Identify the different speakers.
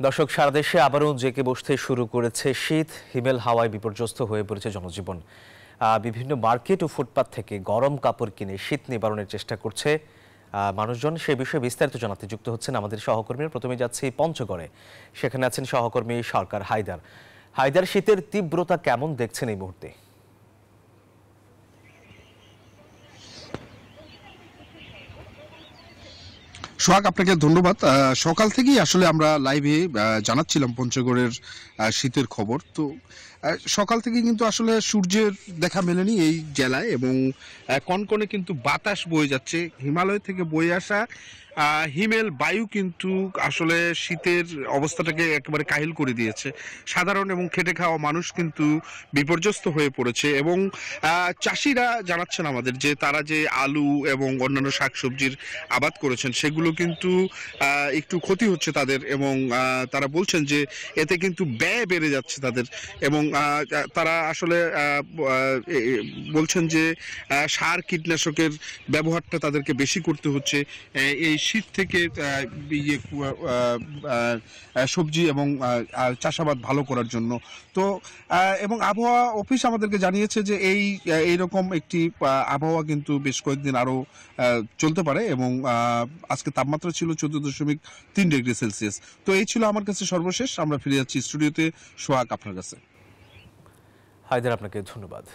Speaker 1: দর্শক, সারা দেশে আবারও জেঁকে বসতে শুরু করেছে শীত। হিমেল হাওয়ায় বিপর্যস্ত হয়ে পড়েছে জনজীবন। বিভিন্ন মার্কেট ও ফুটপাত থেকে গরম কাপড় কিনে শীত নিবারণের চেষ্টা করছে মানুষজন। সে বিষয়ে বিস্তারিত জানাতে যুক্ত হচ্ছেন আমাদের সহকর্মীরা। প্রথমে যাচ্ছি পঞ্চগড়ে, সেখানে আছেন সহকর্মী সরকার হায়দার। হায়দার, শীতের তীব্রতা কেমন দেখছেন এই মুহূর্তে?
Speaker 2: সোহাগ, আপনাকে ধন্যবাদ। সকাল থেকেই আসলে আমরা লাইভে জানাচ্ছিলাম পঞ্চগড়ের শীতের খবর। তো সকাল থেকে কিন্তু আসলে সূর্যের দেখা মেলেনি এই জেলায়, এবং কনকনে কিন্তু বাতাস বয়ে যাচ্ছে। হিমালয় থেকে বয়ে আসা হিমেল বায়ু কিন্তু আসলে শীতের অবস্থাটাকে একেবারে কাহিল করে দিয়েছে। সাধারণ এবং খেটে খাওয়া মানুষ কিন্তু বিপর্যস্ত হয়ে পড়েছে, এবং চাষিরা জানাচ্ছেন আমাদের যে তারা যে আলু এবং অন্যান্য শাকসবজির আবাদ করেছেন সেগুলো কিন্তু একটু ক্ষতি হচ্ছে তাদের, এবং তারা বলছেন যে এতে কিন্তু ব্যয় বেড়ে যাচ্ছে তাদের, এবং তারা আসলে বলছেন যে সার কীটনাশকের ব্যবহারটা তাদেরকে বেশি করতে হচ্ছে এই শীত থেকে সবজি এবং চাষাবাদ ভালো করার জন্য। তো এবং আবহাওয়া অফিস আমাদেরকে জানিয়েছে যে এইরকম একটি আবহাওয়া কিন্তু বেশ কয়েকদিন আরও চলতে পারে, এবং আজকে তাপমাত্রা ছিল 14.3 ডিগ্রি সেলসিয়াস। তো এই ছিল আমার কাছে সর্বশেষ। আমরা ফিরে যাচ্ছি স্টুডিওতে। সোহাগ, আপনার কাছে।
Speaker 1: হায়দার, আপনাকে ধন্যবাদ।